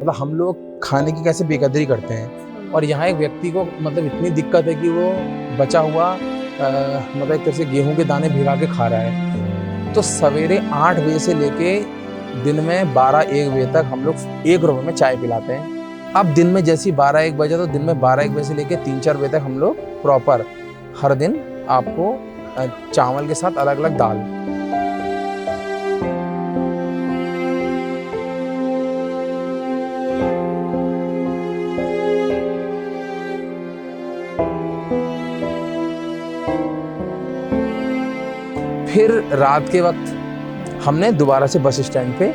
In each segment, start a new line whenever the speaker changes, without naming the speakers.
मतलब हम लोग खाने की कैसे बेकदरी करते हैं, और यहाँ एक व्यक्ति को मतलब इतनी दिक्कत है कि वो बचा हुआ मतलब एक तरह से गेहूं के दाने भिगा के खा रहा है। तो सवेरे 8 बजे से लेके दिन में 12-1 बजे तक हम लोग 1 रुपये में चाय पिलाते हैं। अब दिन में जैसे 12-1 बजे, तो दिन में 12-1 बजे से लेके 3-4 बजे तक हम लोग प्रॉपर हर दिन आपको चावल के साथ अलग अलग दाल। फिर रात के वक्त हमने दोबारा से बस स्टैंड पे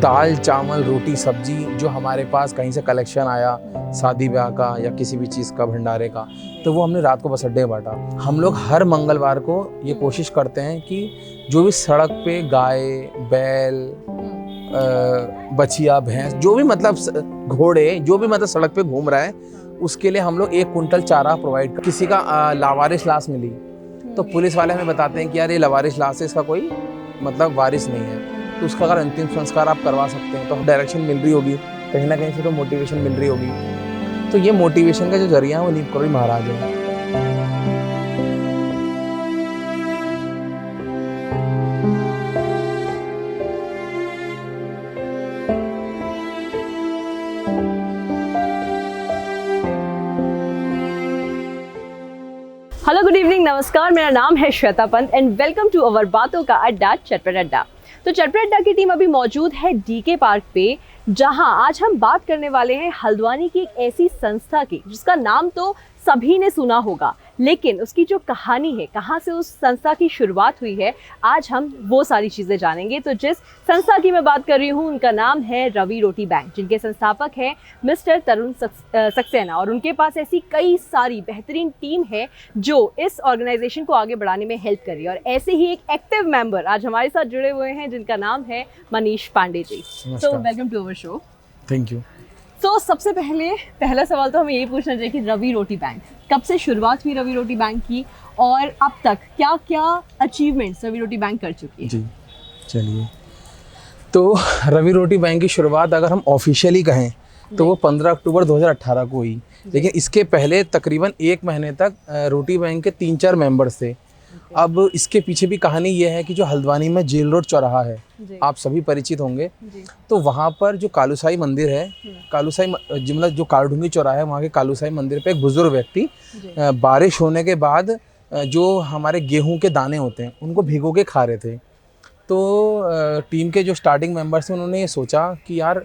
दाल चावल रोटी सब्जी जो हमारे पास कहीं से कलेक्शन आया, शादी ब्याह का या किसी भी चीज़ का भंडारे का, तो वो हमने रात को बस अड्डे में बांटा। हम लोग हर मंगलवार को ये कोशिश करते हैं कि जो भी सड़क पे गाय बैल बछिया भैंस जो भी मतलब घोड़े जो भी मतलब सड़क पे घूम रहा है, उसके लिए हम लोग 1 कुंटल चारा प्रोवाइड कर। किसी का लावारिस लाश मिली तो पुलिस वाले हमें बताते हैं कि यार ये लावारिस लाश है, इसका कोई मतलब वारिस नहीं है, तो उसका अगर अंतिम संस्कार आप करवा सकते हैं तो डायरेक्शन मिल रही होगी, कहीं ना कहीं से तो मोटिवेशन मिल रही होगी। तो ये मोटिवेशन का जो जरिया है वो नीम करोड़ी महाराज है।
हेलो गुड इवनिंग, नमस्कार। मेरा नाम है Shweta Pant and welcome to our बातों का अड्डा चटपट अड्डा। तो चटपट अड्डा की टीम अभी मौजूद है डीके पार्क पे, जहां आज हम बात करने वाले हैं हल्द्वानी की एक ऐसी संस्था की जिसका नाम तो सभी ने सुना होगा, लेकिन उसकी जो कहानी है, कहाँ से उस संस्था की शुरुआत हुई है, आज हम वो सारी चीज़ें जानेंगे। तो जिस संस्था की मैं बात कर रही हूँ उनका नाम है रवि रोटी बैंक, जिनके संस्थापक हैं मिस्टर तरुण सक्सेना, और उनके पास ऐसी कई सारी बेहतरीन टीम है जो इस ऑर्गेनाइजेशन को आगे बढ़ाने में हेल्प कर रही है। और ऐसे ही एक एक्टिव मेंबर आज हमारे साथ जुड़े हुए हैं जिनका नाम है Manish Pandey ji. So welcome to our show.
Thank you.
तो सबसे पहला सवाल तो हमें यही पूछना चाहिए कि रवि रोटी बैंक कब से शुरुआत हुई, रवि रोटी बैंक की, और अब तक क्या क्या अचीवमेंट्स रवि रोटी बैंक कर चुकी है?
जी चलिए, तो रवि रोटी बैंक की शुरुआत अगर हम ऑफिशियली कहें तो वो 15 अक्टूबर 2018 को हुई, लेकिन इसके पहले तकरीबन 1 महीने तक रोटी बैंक के 3-4 मेंबर्स थे। अब इसके पीछे भी कहानी ये है कि जो हल्द्वानी में जेल रोड चौराहा है, आप सभी परिचित होंगे, तो वहाँ पर जो कालूसाई मंदिर है, कालूसाई मतलब जो कालढूंगी चौराहा है, वहाँ के कालूसाई मंदिर पे एक बुजुर्ग व्यक्ति बारिश होने के बाद जो हमारे गेहूं के दाने होते हैं उनको भिगो के खा रहे थे। तो टीम के जो स्टार्टिंग मेंबर्स हैं उन्होंने ये सोचा कि यार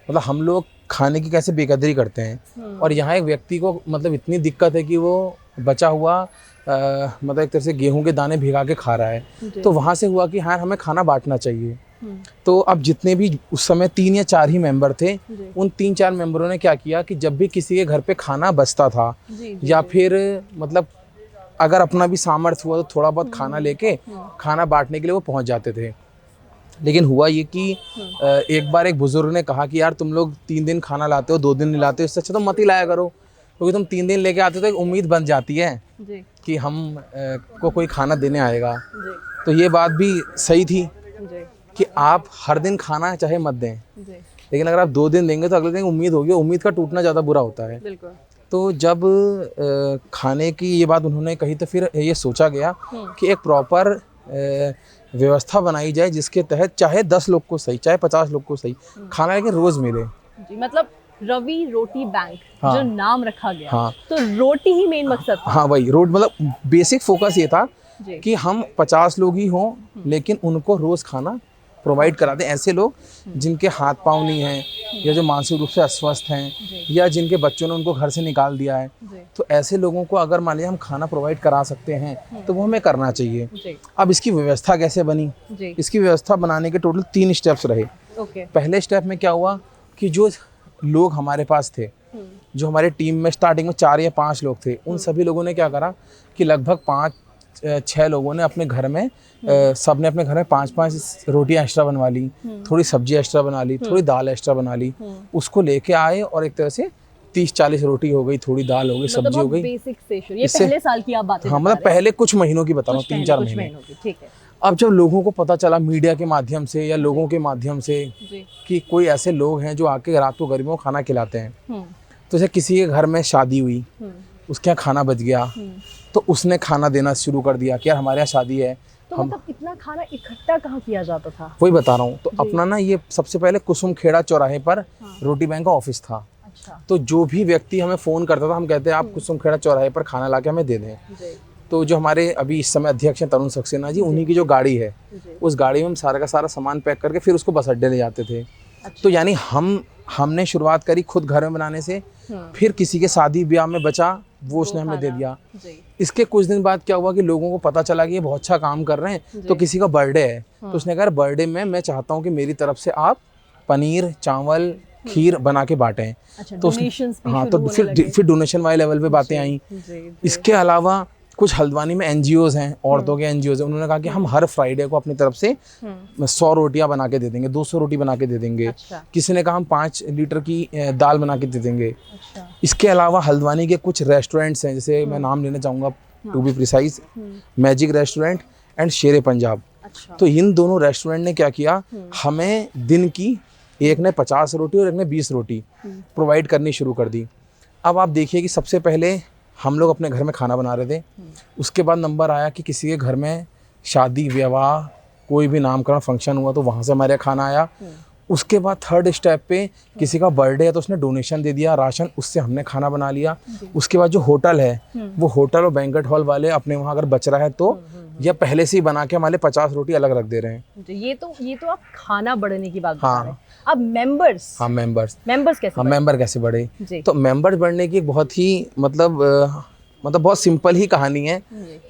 मतलब हम लोग खाने की कैसे बेकदरी करते हैं, और यहाँ एक व्यक्ति को मतलब इतनी दिक्कत है कि वो बचा हुआ मतलब एक तरह से गेहूं के दाने भिगा के खा रहा है। तो वहाँ से हुआ कि हाँ हमें खाना बांटना चाहिए। तो अब जितने भी उस समय 3 या 4 ही मेंबर थे, उन 3-4 मेंबरों ने क्या किया कि जब भी किसी के घर पे खाना बचता था या फिर मतलब अगर अपना भी सामर्थ्य हुआ तो थोड़ा बहुत खाना लेके खाना बांटने के लिए वो पहुँच जाते थे। लेकिन हुआ ये कि एक बार एक बुजुर्ग ने कहा कि यार तुम लोग 3 दिन खाना लाते हो, 2 दिन नहीं लाते हो, इससे अच्छा तो मत ही लाया करो, क्योंकि तुम 3 दिन लेके आते हो तो एक उम्मीद बन जाती है कि हम को कोई खाना देने आएगा। तो ये बात भी सही थी कि आप हर दिन खाना चाहे मत दें, लेकिन अगर आप 2 दिन देंगे तो अगले दिन उम्मीद होगी, उम्मीद का टूटना ज़्यादा बुरा होता है। तो जब खाने की ये बात उन्होंने कही तो फिर ये सोचा गया कि एक प्रॉपर व्यवस्था बनाई जाए जिसके तहत चाहे 10 लोग को सही, चाहे 50 लोग को सही, खाना लेकिन रोज मिले।
मतलब रवि रोटी बैंक जो नाम रखा गया,
हाँ,
तो रोटी ही मेन मकसद था।
हाँ वही रोड, मतलब बेसिक फोकस ये था कि हम 50 लोग ही हों लेकिन उनको रोज खाना प्रोवाइड करा दें। ऐसे लोग जिनके हाथ पांव नहीं हैं या जो मानसिक रूप से अस्वस्थ हैं या जिनके बच्चों ने उनको घर से निकाल दिया है, तो ऐसे लोगों को अगर मान लिया हम खाना प्रोवाइड करा सकते हैं तो वो हमें करना चाहिए। अब इसकी व्यवस्था कैसे बनी? इसकी व्यवस्था बनाने के टोटल 3 स्टेप्स रहे। पहले स्टेप में क्या हुआ कि जो लोग हमारे पास थे, जो हमारे टीम में स्टार्टिंग में 4 या 5 लोग थे, उन सभी लोगों ने क्या करा कि लगभग 5-6 लोगों ने अपने घर में सब ने अपने घर में 5-5 रोटियां एक्स्ट्रा बनवा ली, थोड़ी सब्जी एक्स्ट्रा बना ली, थोड़ी दाल एक्स्ट्रा बना ली, उसको लेके आए और एक तरह से 30-40 रोटी हो गई, थोड़ी दाल हो गई, सब्जी हो गई।
बेसिक से ये पहले साल की आप बातें
हाँ, मतलब पहले कुछ महीनों की बता रहा हूँ, 3-4 महीने।
ठीक है।
अब जब लोगों को पता चला मीडिया के माध्यम से या लोगों के माध्यम से
जी।
कि कोई ऐसे लोग हैं जो आके रात को गरीबों को खाना खिलाते हैं, तो जैसे किसी के घर में शादी हुई, उसके यहाँ खाना बच गया, तो उसने खाना देना शुरू कर दिया कि यार हमारे यहाँ शादी है।
तो मतलब इतना खाना इकट्ठा कहाँ किया जाता था?
वही बता रहा हूँ। तो अपना ना ये सबसे पहले कुसुम खेड़ा चौराहे पर रोटी बैंक का ऑफिस था।
अच्छा।
तो जो भी व्यक्ति हमें फ़ोन करता था, हम कहते हैं आप कुसुम खेड़ा चौराहे पर खाना ला के हमें दे दें।
जी।
तो जो हमारे अभी इस समय अध्यक्ष हैं तरुण सक्सेना जी, उन्हीं की जो गाड़ी है, उस गाड़ी में हम सारा का सारा सामान पैक करके फिर उसको बस अड्डे ले जाते थे।
अच्छा।
तो यानी हमने शुरुआत करी खुद घर में बनाने से, फिर किसी के शादी ब्याह में बचा वो उसने हमें दे दिया।
जी।
इसके कुछ दिन बाद क्या हुआ कि लोगों को पता चला कि ये बहुत अच्छा काम कर रहे हैं, तो किसी का बर्थडे है, तो उसने कहा बर्थडे में मैं चाहता हूँ कि मेरी तरफ से आप पनीर चावल खीर बना के बांटें।
अच्छा,
तो
डोनेशंस भी
हाँ,
शुरू
तो
होने लगे।
फिर डोनेशन वाले लेवल पे बातें आई।
जी।
इसके अलावा कुछ हल्द्वानी में एनजीओज हैं, औरतों के एनजीओज हैं, उन्होंने कहा कि हम हर फ्राइडे को अपनी तरफ से 100 रोटियां बना के दे देंगे, 200 रोटी बना के दे देंगे।
अच्छा।
किसी ने कहा हम 5 लीटर की दाल बना के दे देंगे।
अच्छा।
इसके अलावा हल्द्वानी के कुछ रेस्टोरेंट्स हैं, जैसे मैं नाम लेना चाहूँगा to be precise, magic restaurant and Shere Punjab.
अच्छा।
तो इन दोनों रेस्टोरेंट ने क्या किया, हमें दिन की एक ने 50 रोटी और एक ने 20 रोटी प्रोवाइड करनी शुरू कर दी। अब आप देखिए कि सबसे पहले हम लोग अपने घर में खाना बना रहे थे, उसके बाद नंबर आया कि किसी के घर में शादी विवाह कोई भी नामकरण फंक्शन हुआ तो वहाँ से हमारे यहाँ खाना आया। उसके बाद थर्ड स्टेप पे किसी का बर्थडे है तो उसने डोनेशन दे दिया राशन, उससे हमने खाना बना लिया। उसके बाद जो होटल है वो होटल और बैंक्वेट हॉल वाले अपने वहाँ अगर बच रहा है तो या पहले से ही बना के हमारे 50 रोटी अलग रख दे रहे हैं।
ये तो आप खाना बढ़ने की बात बता
हाँ।
रहे हैं। अब मेंबर्स कैसे
हाँ, मेंबर कैसे बढ़े?
जी।
तो मेंबर बढ़ने की एक बहुत ही मतलब बहुत सिंपल ही कहानी है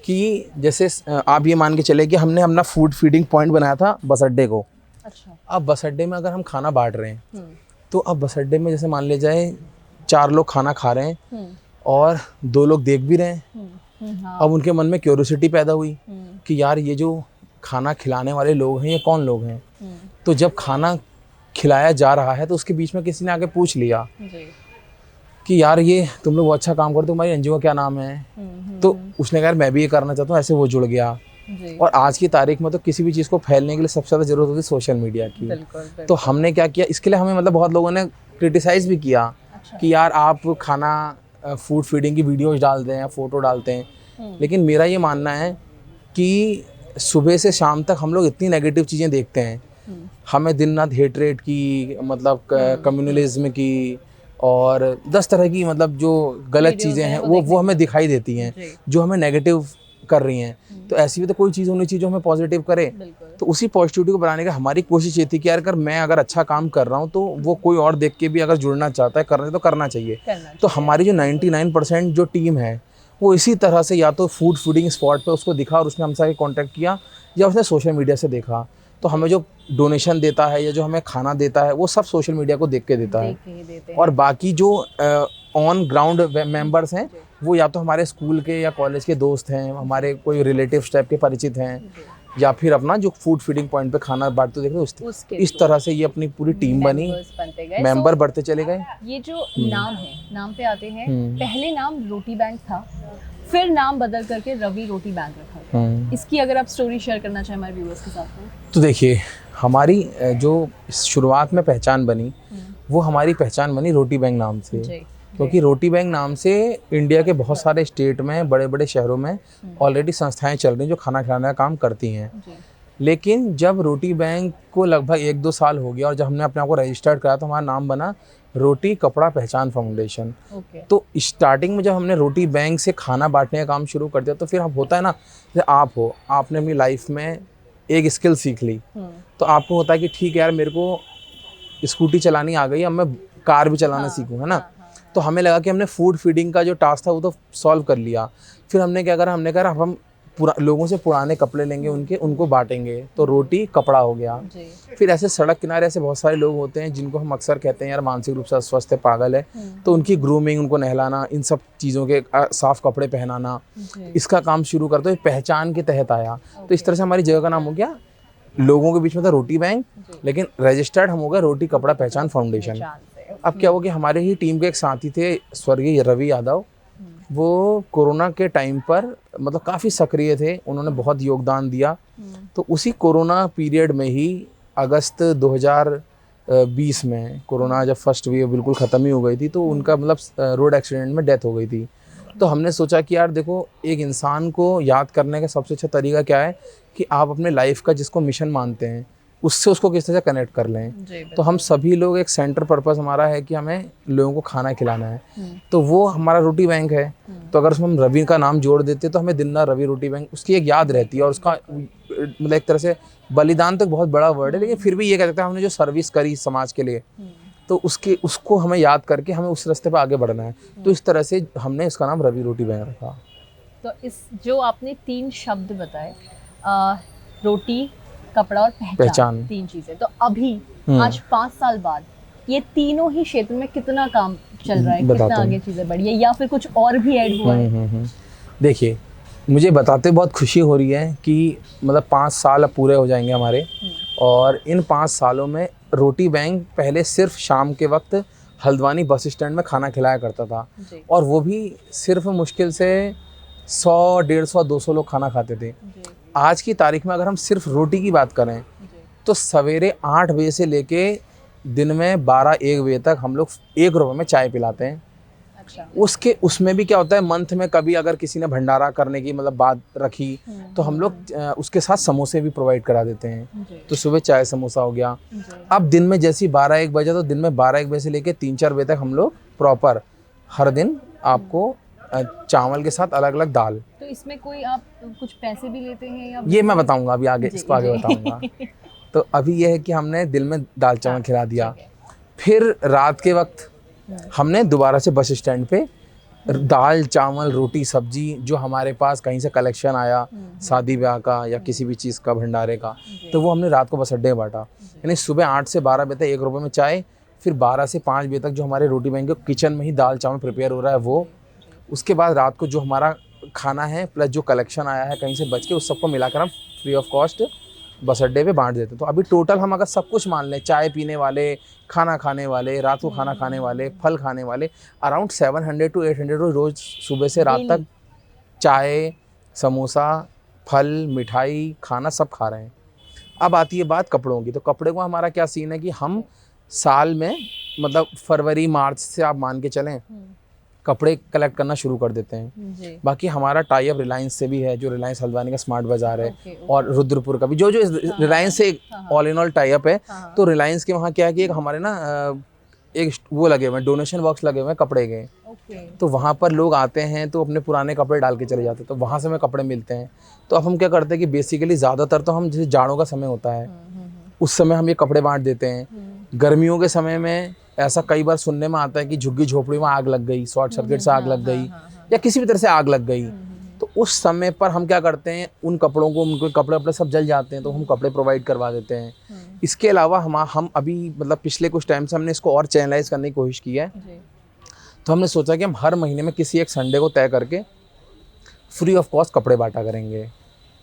कि जैसे आप ये मान के चले कि हमने अपना फूड फीडिंग पॉइंट बनाया था बस अड्डे को।
अच्छा।
अब बस अड्डे में अगर हम खाना बांट रहे हैं तो अब बस अड्डे में जैसे मान ले जाए 4 लोग खाना खा रहे हैं और 2 लोग देख भी रहे हैं।
हाँ।
अब उनके मन में क्यूरियोसिटी पैदा हुई कि यार ये जो खाना खिलाने वाले लोग हैं ये कौन लोग हैं। तो जब खाना खिलाया जा रहा है तो उसके बीच में किसी ने आके पूछ लिया
जी।
कि यार ये तुम लोग अच्छा काम करते हो, तुम्हारी एनजीओ का क्या नाम है? तो उसने कहा यार मैं भी ये करना चाहता हूँ, ऐसे वो जुड़ गया।
जी।
और आज की तारीख में तो किसी भी चीज़ को फैलने के लिए सबसे ज़्यादा जरूरत होती है सोशल मीडिया की।
बिल्कुल।
तो हमने क्या किया, इसके लिए हमें मतलब बहुत लोगों ने क्रिटिसाइज़ भी किया कि यार आप खाना फूड फीडिंग की वीडियोज डालते हैं, फ़ोटो डालते हैं। लेकिन मेरा ये मानना है कि सुबह से शाम तक हम लोग इतनी नेगेटिव चीज़ें देखते हैं, हमें दिन रात हेटरेट की मतलब कम्युनलिज्म की और 10 तरह की मतलब जो गलत चीज़ें हैं वो हमें दिखाई देती हैं जो हमें नेगेटिव कर रही हैं। तो ऐसी भी तो कोई चीज़ होनी चाहिए जो हमें पॉजिटिव करे। तो उसी पॉजिटिविटी को बनाने का हमारी कोशिश ये थी कि यार अगर मैं अगर अच्छा काम कर रहा हूँ तो वो कोई और देख के भी अगर जुड़ना चाहता है करने तो करना चाहिए। तो हमारी जो 99% जो टीम है वो इसी तरह से या तो फूड फीडिंग स्पॉट पे उसको दिखा और उसने हमसे कॉन्टैक्ट किया या उसने सोशल मीडिया से देखा। तो हमें जो डोनेशन देता है या जो हमें खाना देता है वो सब सोशल मीडिया को देख के देता है। और बाकी जो ऑन ग्राउंड मेंबर्स हैं वो या तो हमारे स्कूल के या कॉलेज के दोस्त हैं, हमारे कोई रिलेटिव टाइप के परिचित हैं, या फिर अपना जो फूड फीडिंग पॉइंट पे खाना बांटते देख रहे हो इस तरह से ये अपनी पूरी टीम बनी, मेंबर बढ़ते चले गए।
ये जो नाम है, नाम पे आते हैं, पहले नाम रोटी बैंक था, फिर नाम बदल करके रवि रोटी बैंक रखा। इसकी अगर आप स्टोरी शेयर करना चाहें हमारे व्यूअर्स के साथ में।
तो देखिए हमारी जो शुरुआत में पहचान बनी वो हमारी पहचान बनी रोटी बैंक नाम से, क्योंकि रोटी बैंक नाम से इंडिया के बहुत सारे स्टेट में बड़े बड़े शहरों में ऑलरेडी संस्थाएं चल रही हैं जो खाना खिलाने का काम करती हैं। लेकिन जब रोटी बैंक को लगभग 1-2 साल हो गया और जब हमने अपने आप को रजिस्टर्ड कराया तो हमारा नाम बना रोटी कपड़ा पहचान फाउंडेशन। तो स्टार्टिंग में जब हमने रोटी बैंक से खाना बांटने का काम शुरू कर दिया तो फिर अब होता है ना, जैसे आपने अपनी लाइफ में एक स्किल सीख ली तो आपको होता है कि ठीक है यार मेरे को स्कूटी चलानी आ गई, अब मैं कार भी चलाना सीखूँ, है ना। तो हमें लगा कि हमने फूड फीडिंग का जो टास्क था वो तो सॉल्व कर लिया। फिर हमने क्या करा, हमने कहा अब हम लोगों से पुराने कपड़े लेंगे उनको बांटेंगे, तो रोटी कपड़ा हो गया। फिर ऐसे सड़क किनारे ऐसे बहुत सारे लोग होते हैं जिनको हम अक्सर कहते हैं यार मानसिक रूप से अस्वस्थ है, पागल है, तो उनकी ग्रूमिंग, उनको नहलाना, इन सब चीज़ों के साफ कपड़े पहनाना, इसका काम शुरू करते हुए पहचान के तहत आया। तो इस तरह से हमारी जगह का नाम हो गया, लोगों के बीच में था रोटी बैंक, लेकिन रजिस्टर्ड हम हो गए रोटी कपड़ा पहचान फाउंडेशन। अब क्या हो गया, हमारे ही टीम के एक साथी थे स्वर्गीय रवि यादव, वो कोरोना के टाइम पर मतलब काफ़ी सक्रिय थे, उन्होंने बहुत योगदान दिया। तो उसी कोरोना पीरियड में ही अगस्त 2020 में कोरोना जब फर्स्ट वेव बिल्कुल ख़त्म ही हो गई थी, तो उनका मतलब रोड एक्सीडेंट में डेथ हो गई थी। तो हमने सोचा कि यार देखो, एक इंसान को याद करने का सबसे अच्छा तरीका क्या है कि आप अपने लाइफ का जिसको मिशन मानते हैं उससे उसको किस तरह से कनेक्ट कर लें। तो हम सभी लोग एक सेंटर पर्पस हमारा है कि हमें लोगों को खाना खिलाना है, तो वो हमारा रोटी बैंक है। तो अगर उसमें हम रवि का नाम जोड़ देते तो हमें दिन रात रवि रोटी बैंक उसकी एक याद रहती है। और उसका मतलब एक तरह से बलिदान तो बहुत बड़ा वर्ड है, लेकिन फिर भी ये कह सकते हैं हमने जो सर्विस करी समाज के लिए, तो उसको हमें याद करके हमें उस रास्ते पर आगे बढ़ना है। तो इस तरह से हमने इसका नाम रवि रोटी बैंक रखा।
तो इस जो आपने 3 शब्द बताए, रोटी, कपड़ा और पहचान, 3 चीजें, तो अभी आज 5 साल बाद ये तीनों ही क्षेत्र में कितना काम चल रहा है, कितना आगे चीजें बढ़ी है, या फिर कुछ और भी ऐड हुआ है?
देखिए, मुझे बताते बहुत खुशी हो रही है कि मतलब 5 साल अब पूरे हो जाएंगे हमारे, और इन 5 सालों में रोटी बैंक पहले सिर्फ शाम के वक्त हल्द्वानी बस स्टैंड में खाना खिलाया करता था, और वो भी सिर्फ मुश्किल से 100, 150, 200 लोग खाना खाते थे। आज की तारीख में अगर हम सिर्फ रोटी की बात करें तो सवेरे 8 बजे से लेके दिन में 12-1 बजे तक हम लोग 1 रुपये में चाय पिलाते हैं। अच्छा। उसमें भी क्या होता है, मंथ में कभी अगर किसी ने भंडारा करने की मतलब बात रखी तो हम लोग उसके साथ समोसे भी प्रोवाइड करा देते हैं। तो सुबह चाय समोसा हो गया। अब दिन में जैसे 12-1 बजे, तो दिन में 12-1 बजे से लेके 3-4 बजे तक हम लोग प्रॉपर हर दिन आपको चावल के साथ अलग अलग दाल।
तो इसमें कोई आप कुछ पैसे भी लेते हैं या? ये
मैं बताऊंगा अभी आगे, इसको आगे बताऊंगा। तो अभी यह है कि हमने दिन में दाल चावल खिला दिया, फिर रात के वक्त हमने दोबारा से बस स्टैंड पे दाल चावल रोटी सब्जी जो हमारे पास कहीं से कलेक्शन आया शादी ब्याह का या किसी भी चीज़ का भंडारे का, तो वो हमने रात को बस अड्डे में बांटा। यानी सुबह 8 से 12 बजे तक 1 रुपये में चाय, फिर 12 से 5 बजे तक जो हमारे रोटी बैंक के किचन में ही दाल चावल प्रिपेयर हो रहा है वो, उसके बाद रात को जो हमारा खाना है प्लस जो कलेक्शन आया है कहीं से बच के, उस सबको मिलाकर हम फ्री ऑफ कॉस्ट बस अड्डे पे बांट देते हैं। तो अभी टोटल हम अगर सब कुछ मान लें, चाय पीने वाले, खाना खाने वाले, रात को खाना खाने वाले, फल खाने वाले, अराउंड 700 to 800 रोज़ सुबह से रात तक चाय समोसा फल मिठाई खाना सब खा रहे हैं। अब आती है बात कपड़ों की। तो कपड़े को हमारा क्या सीन है कि हम साल में मतलब फरवरी मार्च से आप मान के चलें कपड़े कलेक्ट करना शुरू कर देते हैं। बाकी हमारा टाई अप रिलायंस से भी है, जो रिलायंस हल्द्वानी का स्मार्ट बाजार है, और रुद्रपुर का भी जो रिलायंस से all in all tie up है। तो रिलायंस के वहाँ क्या है कि एक हमारे ना एक वो लगे हुए हैं, डोनेशन बॉक्स लगे हुए हैं कपड़े के। तो वहाँ पर लोग आते हैं तो अपने पुराने कपड़े डाल के चले जाते हैं, तो वहाँ से हमें कपड़े मिलते हैं। तो अब हम क्या करते हैं कि बेसिकली ज़्यादातर तो हम जैसे जाड़ों का समय होता है उस समय हम ये कपड़े बांट देते हैं। गर्मियों के समय में ऐसा कई बार सुनने में आता है कि झुग्गी झोपड़ी में आग लग गई, शॉर्ट सर्किट से आग लग गई या किसी भी तरह से आग लग गई, तो उस समय पर हम क्या करते हैं, उन कपड़ों को, उनके कपड़े अपने सब जल जाते हैं तो हम कपड़े प्रोवाइड करवा देते हैं। इसके अलावा हम अभी मतलब पिछले कुछ टाइम से हमने इसको और चैनलाइज करने की कोशिश की है। तो हमने सोचा कि हम हर महीने में किसी एक संडे को तय करके फ्री ऑफ कॉस्ट कपड़े बांटा करेंगे।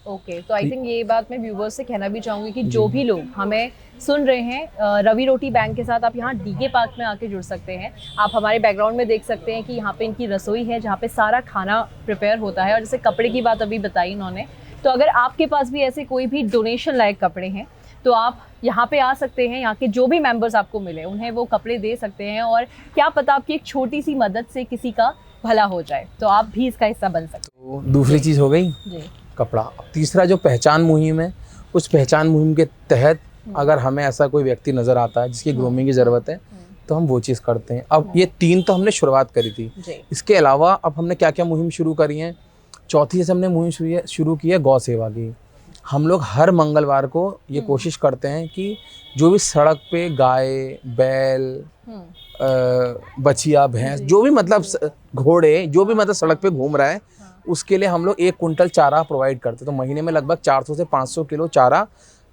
ओके, तो आई थिंक ये बात मैं व्यूवर्स से कहना भी चाहूँगी कि जो भी लोग हमें सुन रहे हैं, रवि रोटी बैंक के साथ आप यहाँ डीके पार्क में आके जुड़ सकते हैं। आप हमारे बैकग्राउंड में देख सकते हैं कि यहाँ पे इनकी रसोई है जहाँ पे सारा खाना प्रिपेयर होता है। और जैसे कपड़े की बात अभी बताई इन्होंने, तो अगर आपके पास भी ऐसे कोई भी डोनेशन लायक कपड़े हैं तो आप यहाँ पे आ सकते हैं। यहाँ के जो भी मेंबर्स आपको मिले उन्हें वो कपड़े दे सकते हैं, और क्या पता आपकी एक छोटी सी मदद से किसी का भला हो जाए, तो आप भी इसका हिस्सा बन सकते हैं।
तो दूसरी चीज़ हो गई कपड़ा। तीसरा जो पहचान मुहिम है, उस पहचान मुहिम के तहत अगर हमें ऐसा कोई व्यक्ति नज़र आता है जिसकी ग्रूमिंग की ज़रूरत है तो हम वो चीज़ करते हैं। अब ये 3 तो हमने शुरुआत करी थी। इसके अलावा अब हमने क्या क्या मुहिम शुरू करी है। चौथी से हमने मुहिम शुरू की है गौ सेवा की। हम लोग हर मंगलवार को ये कोशिश करते हैं कि जो भी सड़क पे गाय बैल बछिया भैंस जो भी मतलब घोड़े जो भी मतलब सड़क पे घूम रहा है उसके लिए हम लोग 1 कुंटल चारा प्रोवाइड करते हैं। तो महीने में लगभग 400 से 500 किलो चारा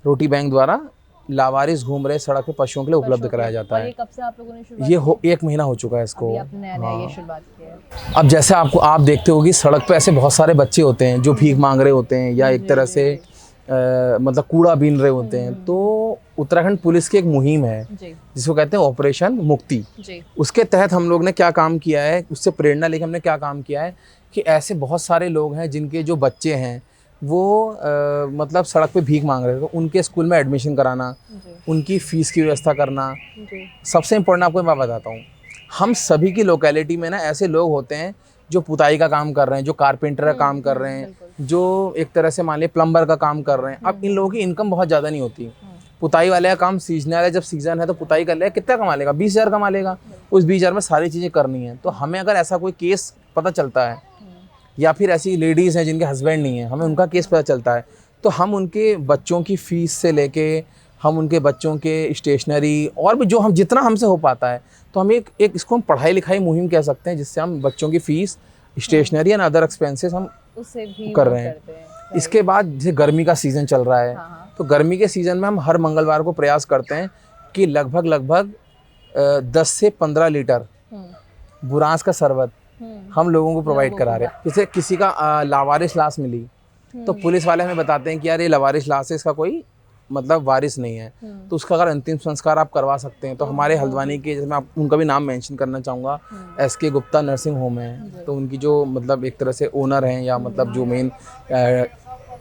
रोटी बैंक द्वारा लावारिस घूम रहे सड़क पे पशुओं के लिए उपलब्ध कराया जाता है।
ये कब से आप लोगों ने शुरुआत
ये 1 महीना हो चुका है इसको।
ये शुरुआत की है।
अब जैसे आप देखते होगी सड़क पे ऐसे बहुत सारे बच्चे होते हैं जो भीख मांग रहे होते हैं या एक तरह से मतलब कूड़ा बीन रहे होते हैं। तो उत्तराखंड पुलिस की एक मुहिम है जिसको कहते हैं ऑपरेशन मुक्ति। उसके तहत हम लोग ने क्या काम किया है, उससे प्रेरणा लेकर हमने क्या काम किया है कि ऐसे बहुत सारे लोग हैं जिनके जो बच्चे हैं वो मतलब सड़क पे भीख मांग रहे थे, तो उनके स्कूल में एडमिशन कराना, उनकी फ़ीस की व्यवस्था करना। सबसे इम्पोर्टेंट आपको मैं बताता हूँ, हम सभी की लोकेलिटी में ना ऐसे लोग होते हैं जो पुताई का काम कर रहे हैं, जो कारपेंटर का काम कर रहे हैं, जो एक तरह से मान लिया प्लम्बर का काम कर रहे हैं। अब इन लोगों की इनकम बहुत ज़्यादा नहीं होती। पुताई वाले का काम सीजनल है, जब सीजन है तो पुताई कर ले, कितना कमा लेगा? 20,000 कमा लेगा। उस 20,000 में सारी चीज़ें करनी है। तो हमें अगर ऐसा कोई केस पता चलता है, या फिर ऐसी लेडीज़ हैं जिनके हस्बैंड नहीं है, हमें उनका केस पता चलता है, तो हम उनके बच्चों की फ़ीस से लेके हम उनके बच्चों के स्टेशनरी और भी जो हम जितना हमसे हो पाता है, तो हम एक इसको हम पढ़ाई लिखाई मुहिम कह सकते हैं, जिससे हम बच्चों की fees, stationery and other expenses हम
उससे भी
कर रहे हैं। इसके बाद जैसे गर्मी का सीज़न चल रहा है, तो गर्मी के सीज़न में हम हर मंगलवार को प्रयास करते हैं कि लगभग 10 से 15 लीटर बुरांस का शरबत हम लोगों को प्रोवाइड करा रहे हैं। जैसे किसी का लावारिस लाश मिली, तो पुलिस वाले हमें बताते हैं कि यार ये लावारिस लाश है, इसका कोई मतलब वारिस नहीं है, तो उसका अगर अंतिम संस्कार आप करवा सकते हैं, तो हमारे हल्द्वानी के, जैसे मैं उनका भी नाम मेंशन करना चाहूँगा, SK गुप्ता नर्सिंग होम है, तो उनकी जो मतलब एक तरह से ओनर हैं या मतलब जो मेन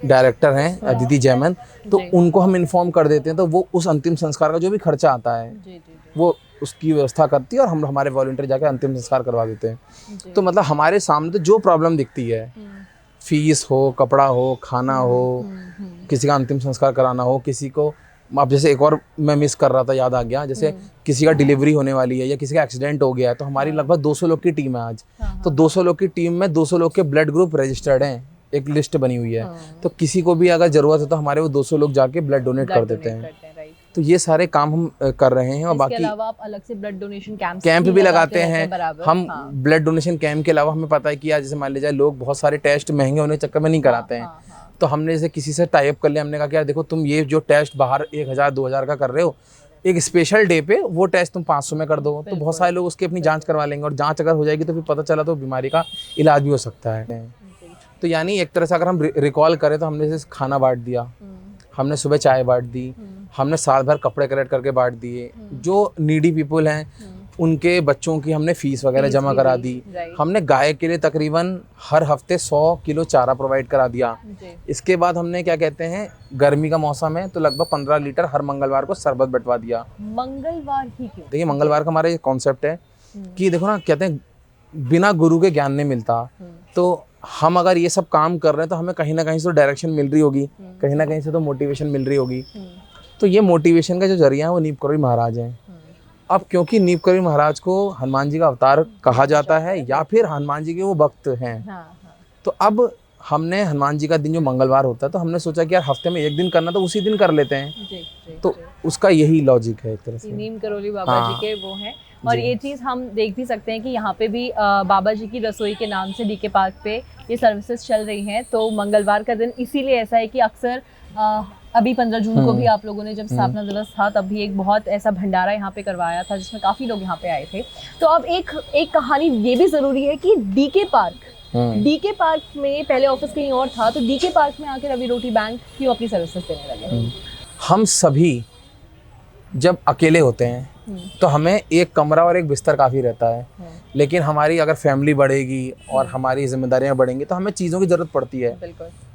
डायरेक्टर हैं अदिति जैमन, तो उनको हम इन्फॉर्म कर देते हैं, तो वो उस अंतिम संस्कार का जो भी खर्चा आता है वो उसकी व्यवस्था करती है और हम हमारे वॉलंटियर जाकर अंतिम संस्कार करवा देते हैं। तो मतलब हमारे सामने तो जो प्रॉब्लम दिखती है, फीस हो, कपड़ा हो, खाना हो, किसी का अंतिम संस्कार कराना हो, किसी को, अब जैसे एक और मैं मिस कर रहा था, याद आ गया, जैसे किसी का डिलीवरी होने वाली है या किसी का एक्सीडेंट हो गया है, तो हमारी लगभग 200 लोग की टीम है आज। तो 200 लोग की टीम में 200 लोग के ब्लड ग्रुप रजिस्टर्ड हैं, एक लिस्ट बनी हुई है। तो किसी को भी अगर ज़रूरत है तो हमारे वो 200 लोग जाके ब्लड डोनेट कर देते हैं। तो ये सारे काम हम कर रहे हैं। और बाकी
अलावा आप अलग से ब्लड डोनेशन
कैंप भी लगाते हैं हम। ब्लड डोनेशन कैंप के अलावा हमें पता है कि यार जैसे मान लीजिए लोग बहुत सारे टेस्ट महंगे होने के चक्कर में नहीं कराते हैं, तो हमने जैसे किसी से टाई अप कर लिया, हमने कहा कि यार देखो तुम ये जो टेस्ट बाहर 1,000-2,000 का कर रहे हो, एक स्पेशल डे पे वो टेस्ट तुम 500 में कर दो, तो बहुत सारे लोग उसकी अपनी जांच करवा लेंगे, और जांच अगर हो जाएगी तो फिर पता चला तो बीमारी का इलाज भी हो सकता है। तो यानी एक तरह से अगर हम रिकॉल करें तो हमने जैसे खाना बांट दिया, हमने सुबह चाय बांट दी, हमने साल भर कपड़े कलेक्ट करके बांट दिए, जो नीडी पीपल हैं उनके बच्चों की हमने फीस वगैरह जमा करा दी, हमने गाय के लिए तकरीबन हर हफ्ते 100 किलो चारा प्रोवाइड करा दिया। इसके बाद हमने क्या कहते हैं, गर्मी का मौसम है तो लगभग 15 लीटर हर मंगलवार को शरबत बंटवा दिया।
मंगलवार ही क्यों?
देखिए मंगलवार का हमारा ये कॉन्सेप्ट है कि देखो ना, कहते हैं बिना गुरु के ज्ञान नहीं मिलता, तो हम अगर ये सब काम कर रहे हैं तो हमें कहीं ना कहीं से तो डायरेक्शन मिल रही होगी, कहीं ना कहीं से तो मोटिवेशन मिल रही होगी। तो ये मोटिवेशन का जो जरिया है वो नीम करोली महाराज हैं। अब क्योंकि नीम करोली महाराज को हनुमान जी का अवतार कहा जाता है या फिर हनुमान जी के वो भक्त हैं, तो अब हमने हनुमान जी का दिन जो मंगलवार होता है, तो हमने सोचा कि यार हफ्ते में एक दिन करना तो उसी दिन कर लेते हैं। तो उसका यही लॉजिक है एक तरह से।
नीम करोली बाबा जी के वो हैं। और ये चीज़ हम देख भी सकते हैं कि यहाँ पे भी बाबा जी की रसोई के नाम से डीके पार्क पे ये सर्विसेज चल रही हैं। तो मंगलवार का दिन इसीलिए ऐसा है कि अक्सर अभी 15 जून को भी आप लोगों ने जब स्थापना दिवस था तब भी एक बहुत ऐसा भंडारा यहाँ पे करवाया था जिसमें काफ़ी लोग यहाँ पे आए थे। तो अब एक कहानी ये भी ज़रूरी है कि डीके पार्क में पहले ऑफिस कहीं और था, तो डीके पार्क में आकर रवि रोटी बैंक क्यों अपनी सर्विसेज देने लगे?
हम सभी जब अकेले होते हैं तो हमें एक कमरा और एक बिस्तर काफ़ी रहता है, लेकिन हमारी अगर फैमिली बढ़ेगी और हमारी जिम्मेदारियां बढ़ेंगी तो हमें चीज़ों की ज़रूरत पड़ती है।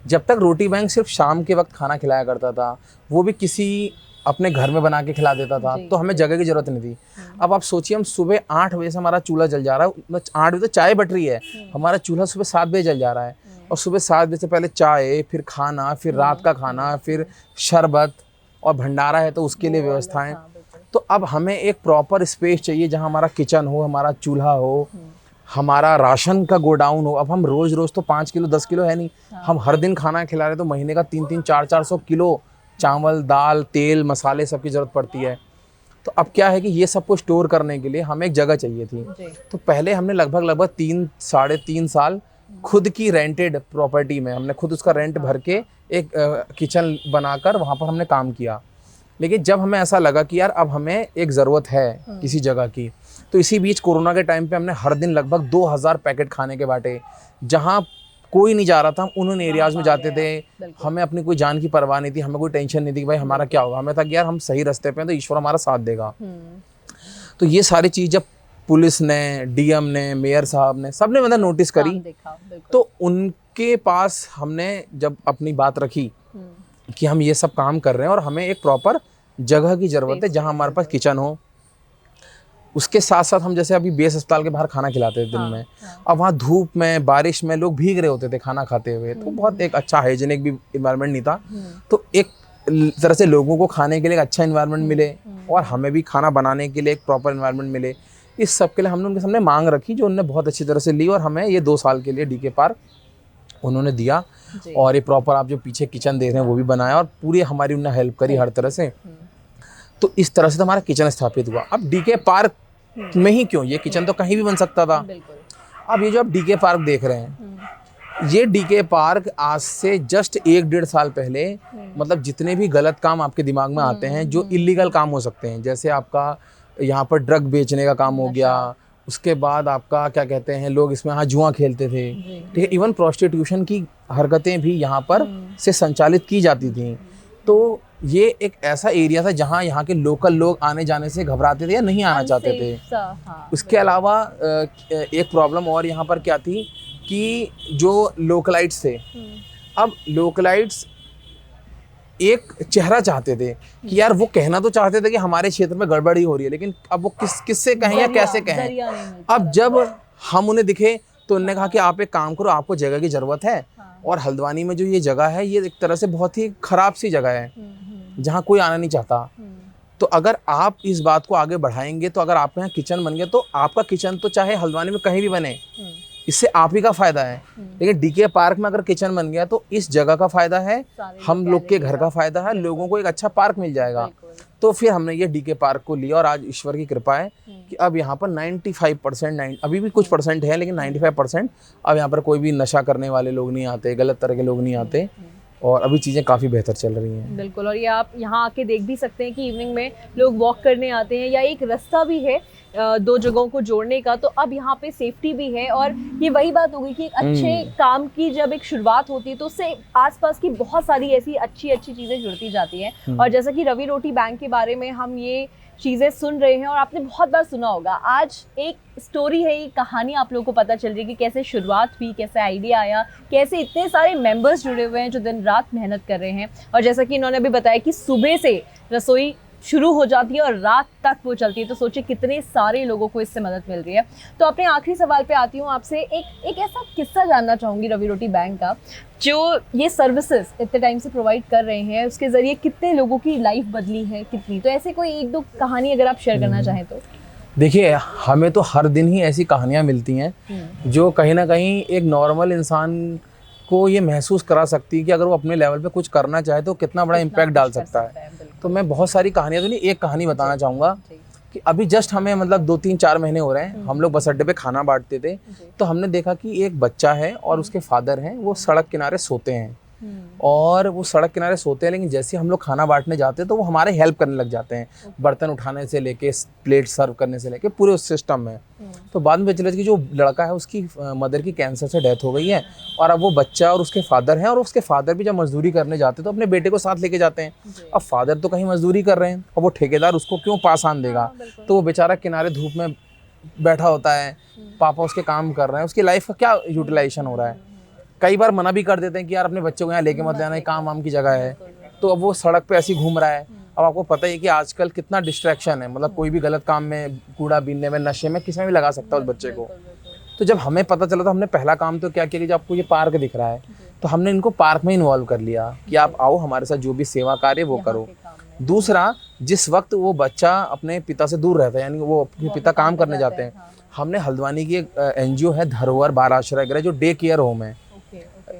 जब तक रोटी बैंक सिर्फ शाम के वक्त खाना खिलाया करता था, वो भी किसी अपने घर में बना के खिला देता था, तो हमें जगह की ज़रूरत नहीं थी। अब आप सोचिए, हम सुबह 8 बजे से हमारा चूल्हा जल जा रहा है, 8 बजे तो चाय बट रही है, हमारा चूल्हा सुबह 7 बजे जल जा रहा है, और सुबह 7 बजे से पहले चाय, फिर खाना, फिर रात का खाना, फिर शरबत और भंडारा है तो उसके लिए व्यवस्थाएं। तो अब हमें एक प्रॉपर स्पेस चाहिए जहां हमारा किचन हो, हमारा चूल्हा हो, हमारा राशन का गोडाउन हो। अब हम रोज़ रोज़ तो 5 किलो 10 किलो है नहीं, हम हर दिन खाना खिला रहे तो महीने का 300 400 किलो चावल, दाल, तेल, मसाले सबकी ज़रूरत पड़ती है। तो अब क्या है कि ये सब को स्टोर करने के लिए हमें एक जगह चाहिए थी। तो पहले हमने लगभग 3 साढ़े 3 साल खुद की रेंटेड प्रॉपर्टी में हमने खुद उसका रेंट भर के एक किचन बनाकर वहाँ पर हमने काम किया। लेकिन जब हमें ऐसा लगा कि यार अब हमें एक ज़रूरत है किसी जगह की, तो इसी बीच कोरोना के टाइम पे हमने हर दिन लगभग 2000 पैकेट खाने के बांटे। जहाँ कोई नहीं जा रहा था, हम उन एरियाज़ में जाते थे। हमें अपनी कोई जान की परवाह नहीं थी, हमें कोई टेंशन नहीं थी कि भाई हमारा क्या होगा। हमें था कि यार हम सही रास्ते पे हैं तो ईश्वर हमारा साथ देगा। तो ये सारी चीज़ जब पुलिस ने, डीएम ने, मेयर साहब ने, सबने मतलब नोटिस करी।
काम देखा, बिल्कुल।
तो उनके पास हमने जब अपनी बात रखी कि हम ये सब काम कर रहे हैं और हमें एक प्रॉपर जगह की ज़रूरत है जहाँ हमारे पास किचन हो। उसके साथ साथ हम जैसे अभी बेस अस्पताल के बाहर खाना खिलाते थे दिन में, अब वहाँ धूप में, बारिश में लोग भीग रहे होते थे खाना खाते हुए, तो बहुत एक अच्छा हाइजीनिक भी इन्वायरमेंट नहीं था। तो एक तरह से लोगों को खाने के लिए एक अच्छा इन्वायरमेंट मिले और हमें भी खाना बनाने के लिए एक प्रॉपर इन्वायरमेंट मिले, इस सब के लिए हमने उनके सामने मांग रखी, जो उन्होंने बहुत अच्छी तरह से ली और हमें ये 2 साल के लिए डीके पार्क उन्होंने दिया। और ये प्रॉपर आप जो पीछे किचन देख रहे हैं वो भी बनाया और पूरी हमारी उन्होंने हेल्प करी हर तरह से। तो इस तरह से तो हमारा किचन स्थापित हुआ। अब डीके पार्क में ही क्यों, ये किचन तो कहीं भी बन सकता था। अब ये जो आप डीके पार्क देख रहे हैं, ये डीके पार्क आज से जस्ट 1-1.5 साल पहले, मतलब जितने भी गलत काम आपके दिमाग में आते हैं, जो इलीगल काम हो सकते हैं, जैसे आपका यहाँ पर ड्रग बेचने का काम हो गया, उसके बाद आपका क्या कहते हैं, लोग इसमें यहाँ जुआ खेलते थे, ठीक है, इवन प्रोस्टिट्यूशन की हरकतें भी यहाँ पर से संचालित की जाती थी। तो ये एक ऐसा एरिया था जहाँ यहाँ के लोकल लोग आने जाने से घबराते थे या नहीं आना चाहते थे। उसके अलावा एक प्रॉब्लम और यहाँ पर क्या थी कि जो लोकलाइट्स थे, अब लोकलाइट्स एक चेहरा चाहते थे कि यार वो कहना तो चाहते थे कि हमारे क्षेत्र में गड़बड़ी हो रही है, लेकिन अब वो किससे कहें या कैसे कहें। अब जब हम उन्हें दिखे तो उन्होंने कहा कि आप एक काम करो, आपको जगह की ज़रूरत है और हल्द्वानी में जो ये जगह है ये एक तरह से बहुत ही ख़राब सी जगह है जहाँ कोई आना नहीं चाहता। तो अगर आप इस बात को आगे बढ़ाएंगे, तो अगर आपके यहाँ किचन बन गया, तो आपका किचन तो चाहे हल्द्वानी में कहीं भी बने, इससे आप ही का फ़ायदा है। लेकिन डीके पार्क में अगर किचन बन गया तो इस जगह का फ़ायदा है, हम लोग के घर का फ़ायदा है, लोगों को एक अच्छा पार्क मिल जाएगा। तो फिर हमने ये डीके पार्क को लिया और आज ईश्वर की कृपा है कि अब यहाँ पर 95%, अभी भी कुछ परसेंट है, लेकिन 95% अब यहाँ पर कोई भी नशा करने वाले लोग नहीं आते, गलत तरह के लोग नहीं आते और अभी चीज़ें काफ़ी बेहतर चल रही हैं।
बिल्कुल। और ये आप यहाँ आके देख भी सकते हैं कि इवनिंग में लोग वॉक करने आते हैं, या एक रास्ता भी है 2 जगहों को जोड़ने का, तो अब यहाँ पे सेफ्टी भी है। और ये वही बात हो गई कि एक अच्छे काम की जब एक शुरुआत होती है तो उससे आसपास की बहुत सारी ऐसी अच्छी अच्छी चीज़ें जुड़ती जाती हैं। और जैसा कि रवि रोटी बैंक के बारे में हम ये चीज़ें सुन रहे हैं और आपने बहुत बार सुना होगा, आज एक स्टोरी है, ये कहानी आप लोगों को पता चल रही है कि कैसे शुरुआत हुई, कैसे आइडिया आया, कैसे इतने सारे मेंबर्स जुड़े हुए हैं जो दिन रात मेहनत कर रहे हैं। और जैसा कि इन्होंने भी बताया कि सुबह से रसोई शुरू हो जाती है और रात तक वो चलती है, तो सोचिए कितने सारे लोगों को इससे मदद मिल रही है। तो अपने आखिरी सवाल पे आती हूँ आपसे, एक ऐसा किस्सा जानना चाहूँगी रवि रोटी बैंक का, जो ये सर्विसेज इतने टाइम से प्रोवाइड कर रहे हैं, उसके ज़रिए कितने लोगों की लाइफ बदली है, कितनी, तो ऐसे कोई 1-2 कहानी अगर आप शेयर करना चाहें तो।
देखिए, हमें तो हर दिन ही ऐसी कहानियाँ मिलती हैं जो कहीं ना कहीं एक नॉर्मल इंसान को ये महसूस करा सकती है कि अगर वो अपने लेवल पे कुछ करना चाहे तो कितना बड़ा इम्पैक्ट डाल सकता है। तो मैं बहुत सारी कहानियाँ तो नहीं, एक कहानी बताना चाहूँगा कि अभी जस्ट हमें मतलब 2-3-4 महीने हो रहे हैं, हम लोग बस अड्डे पे खाना बांटते थे, तो हमने देखा कि एक बच्चा है और उसके फादर हैं, वो सड़क किनारे सोते हैं और वो सड़क किनारे सोते हैं, लेकिन जैसे हम लोग खाना बांटने जाते हैं तो वो हमारे हेल्प करने लग जाते हैं, बर्तन उठाने से लेके प्लेट सर्व करने से लेके पूरे उस सिस्टम में। तो बाद में चला कि जो लड़का है उसकी मदर की कैंसर से डेथ हो गई है और अब वो बच्चा और उसके फादर हैं, और उसके फादर भी जब मजदूरी करने जाते हैं तो अपने बेटे को साथ लेके जाते हैं। अब फादर तो कहीं मजदूरी कर रहे हैं और वो ठेकेदार उसको क्यों पास आन देगा, तो वो बेचारा किनारे धूप में बैठा होता है, पापा उसके काम कर रहे हैं, उसकी लाइफ का क्या यूटिलाइजेशन हो रहा है। कई बार मना भी कर देते हैं कि यार अपने बच्चे को यहाँ लेके मत जाना, काम वाम की जगह है। तो अब वो सड़क पे ऐसे ही घूम रहा है। अब आपको पता ही कि आजकल कितना डिस्ट्रैक्शन है, मतलब कोई भी गलत काम में, कूड़ा बीनने में, नशे में, किसी में भी लगा सकता है उस बच्चे को। तो जब हमें पता चला तो हमने पहला काम तो क्या किया कि जब आपको ये पार्क दिख रहा है तो हमने इनको पार्क में इन्वॉल्व कर लिया कि आप आओ हमारे साथ, जो भी सेवा कार्य वो करो। दूसरा, जिस वक्त वो बच्चा अपने पिता से दूर रहता है, यानी वो अपने पिता काम करने जाते हैं, हमने हल्द्वानी की एक NGO है धरोहर बाल आश्रय गृह, जो डे केयर होम है,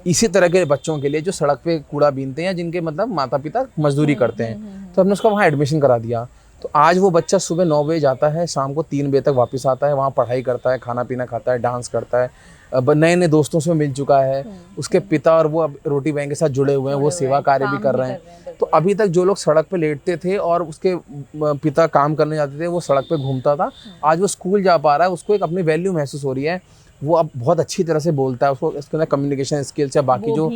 इसी तरह के बच्चों के लिए जो सड़क पे कूड़ा बीनते हैं, जिनके मतलब माता पिता मजदूरी करते हैं, तो हमने उसका वहाँ एडमिशन करा दिया। तो आज वो बच्चा सुबह 9 बजे जाता है, शाम को 3 बजे तक वापस आता है, वहाँ पढ़ाई करता है, खाना पीना खाता है, डांस करता है, नए नए दोस्तों से मिल चुका है। उसके पिता और वो अब रोटी बैंक के साथ जुड़े हुए हैं, वो सेवा कार्य भी कर रहे हैं। तो अभी तक जो लोग सड़क पे लेटते थे और उसके पिता काम करने जाते थे, वो सड़क पे घूमता था, आज वो स्कूल जा पा रहा है, उसको एक अपनी वैल्यू महसूस हो रही है, वो अब बहुत अच्छी तरह से बोलता है, उसको इसके अंदर कम्युनिकेशन स्किल्स या बाकी जो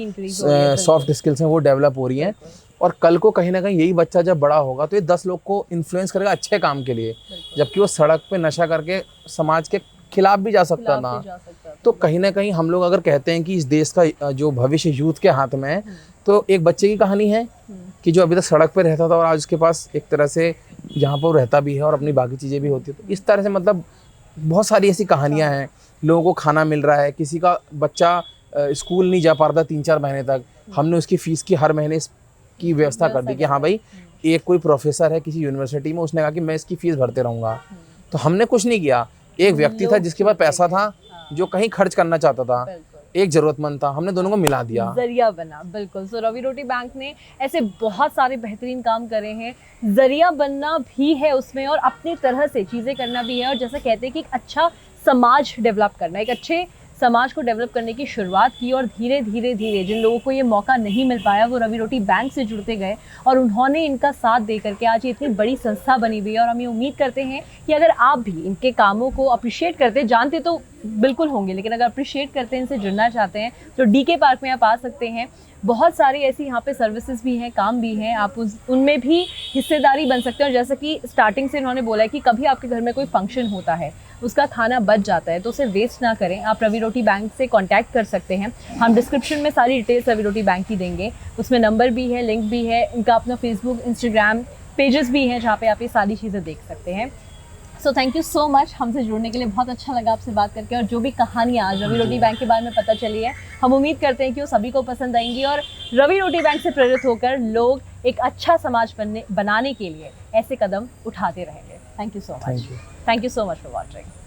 सॉफ्ट स्किल्स हैं वो डेवलप हो रही हैं। और कल को कहीं ना कहीं यही बच्चा जब बड़ा होगा तो ये 10 लोग को इन्फ्लुएंस करेगा अच्छे काम के लिए जबकि वो सड़क पे नशा करके समाज के खिलाफ भी जा सकता
खिलाफ भी
था।
जा सकता था।
तो कहीं ना कहीं हम लोग अगर कहते हैं कि इस देश का जो भविष्य यूथ के हाथ में है, तो एक बच्चे की कहानी है कि जो अभी तक सड़क पे रहता था और आज उसके पास एक तरह से जहाँ पर वो रहता भी है और अपनी बाकी चीज़ें भी होती है। तो इस तरह से मतलब बहुत सारी ऐसी कहानियाँ हैं। लोगों को खाना मिल रहा है, किसी का बच्चा स्कूल नहीं जा पा रहा था 3-4 महीने तक, हमने उसकी फ़ीस की हर महीने की व्यवस्था कर दी कि हाँ भाई, एक कोई प्रोफेसर है किसी यूनिवर्सिटी में, उसने कहा कि मैं इसकी फ़ीस भरते रहूँगा। तो हमने कुछ नहीं किया, एक व्यक्ति था जिसके पास पैसा था, जो कहीं खर्च करना चाहता था, एक ज़रूरतमंद था, हमने दोनों को मिला दिया।
जरिया बना, बिल्कुल। सो रवि रोटी बैंक ने ऐसे बहुत सारे बेहतरीन काम करे हैं। जरिया बनना भी है उसमें और अपनी तरह से चीज़ें करना भी है, और जैसा कहते हैं कि एक अच्छा समाज डेवलप करना, एक अच्छे समाज को डेवलप करने की शुरुआत की। और धीरे धीरे धीरे जिन लोगों को ये मौका नहीं मिल पाया वो रवि रोटी बैंक से जुड़ते गए और उन्होंने इनका साथ दे करके आज ये इतनी बड़ी संस्था बनी हुई है। और हम ये उम्मीद करते हैं कि अगर आप भी इनके कामों को अप्रिशिएट करते, जानते तो बिल्कुल होंगे, लेकिन अगर अप्रिशिएट करते हैं, इनसे जुड़ना चाहते हैं, तो डीके पार्क में आप आ सकते हैं। बहुत सारी ऐसी यहाँ पे सर्विसेज भी हैं, काम भी हैं, आप उनमें भी हिस्सेदारी बन सकते हैं। और जैसा कि स्टार्टिंग से इन्होंने बोला है कि कभी आपके घर में कोई फंक्शन होता है, उसका खाना बच जाता है, तो उसे वेस्ट ना करें, आप रवि रोटी बैंक से कांटेक्ट कर सकते हैं। हम डिस्क्रिप्शन में सारी डिटेल्स रवि रोटी बैंक की देंगे, उसमें नंबर भी है, लिंक भी है, इनका अपना फेसबुक, इंस्टाग्राम पेजेस भी हैं जहाँ पे आप ये सारी चीज़ें देख सकते हैं। So thank you so much हमसे जुड़ने के लिए, बहुत अच्छा लगा आपसे बात करके। और जो भी कहानियाँ आज रवि रोटी बैंक के बारे में पता चली है, हम उम्मीद करते हैं कि वो सभी को पसंद आएंगी और रवि रोटी बैंक से प्रेरित होकर लोग एक अच्छा समाज बनाने के लिए ऐसे कदम उठाते रहेंगे। Thank you so much. Thank you so much for watching.